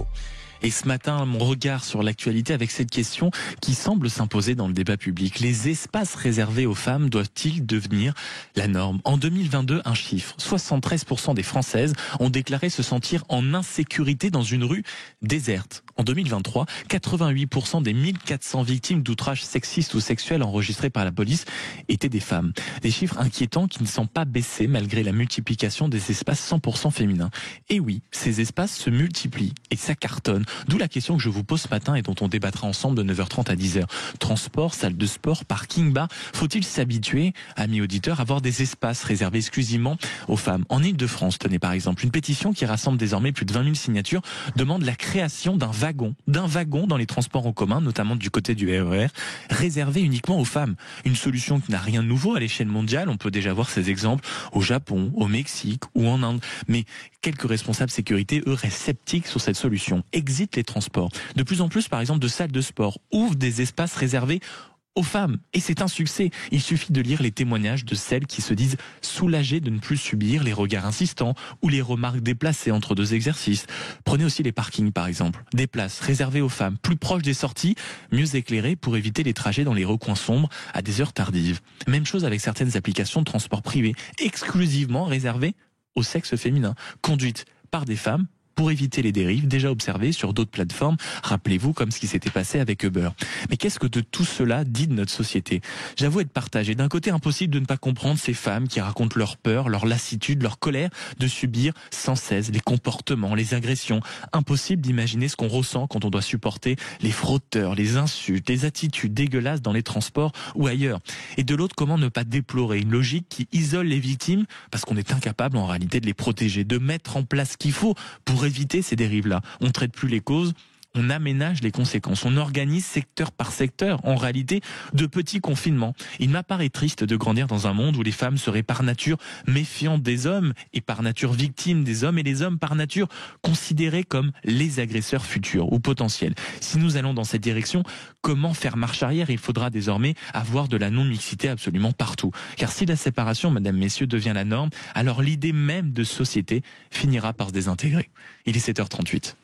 Info. Et ce matin, mon regard sur l'actualité avec cette question qui semble s'imposer dans le débat public. Les espaces réservés aux femmes doivent-ils devenir la norme ? En 2022, un chiffre. 73% des Françaises ont déclaré se sentir en insécurité dans une rue déserte. En 2023, 88% des 1400 victimes d'outrages sexistes ou sexuels enregistrées par la police étaient des femmes. Des chiffres inquiétants qui ne semblent pas baisser malgré la multiplication des espaces 100% féminins. Et oui, ces espaces se multiplient et ça cartonne. D'où la question que je vous pose ce matin et dont on débattra ensemble de 9h30 à 10h. Transport, salle de sport, parking, bar. Faut-il s'habituer, amis auditeurs, à avoir des espaces réservés exclusivement aux femmes ? En Ile-de-France, tenez par exemple, une pétition qui rassemble désormais plus de 20 000 signatures demande la création d'un wagon dans les transports en commun, notamment du côté du RER, réservé uniquement aux femmes. Une solution qui n'a rien de nouveau à l'échelle mondiale. On peut déjà voir ces exemples au Japon, au Mexique ou en Inde. Mais quelques responsables sécurité, eux, restent sceptiques sur cette solution. Exit les transports. De plus en plus, par exemple, de salles de sport ouvrent des espaces réservés aux femmes. Et c'est un succès. Il suffit de lire les témoignages de celles qui se disent soulagées de ne plus subir les regards insistants ou les remarques déplacées entre deux exercices. Prenez aussi les parkings, par exemple. Des places réservées aux femmes, plus proches des sorties, mieux éclairées pour éviter les trajets dans les recoins sombres à des heures tardives. Même chose avec certaines applications de transport privé, exclusivement réservées au sexe féminin, conduites par des femmes, pour éviter les dérives déjà observées sur d'autres plateformes, rappelez-vous comme ce qui s'était passé avec Uber. Mais qu'est-ce que de tout cela dit de notre société ? J'avoue être partagé. D'un côté, impossible de ne pas comprendre ces femmes qui racontent leur peur, leur lassitude, leur colère de subir sans cesse les comportements, les agressions. Impossible d'imaginer ce qu'on ressent quand on doit supporter les frotteurs, les insultes, les attitudes dégueulasses dans les transports ou ailleurs. Et de l'autre, comment ne pas déplorer une logique qui isole les victimes parce qu'on est incapable en réalité de les protéger, de mettre en place ce qu'il faut pour éviter ces dérives-là. On ne traite plus les causes, on aménage les conséquences. On organise secteur par secteur, en réalité, de petits confinements. Il m'apparaît triste de grandir dans un monde où les femmes seraient par nature méfiantes des hommes et par nature victimes des hommes et les hommes par nature considérés comme les agresseurs futurs ou potentiels. Si nous allons dans cette direction, comment faire marche arrière ? Il faudra désormais avoir de la non-mixité absolument partout. Car si la séparation, mesdames, messieurs, devient la norme, alors l'idée même de société finira par se désintégrer. Il est 7h38.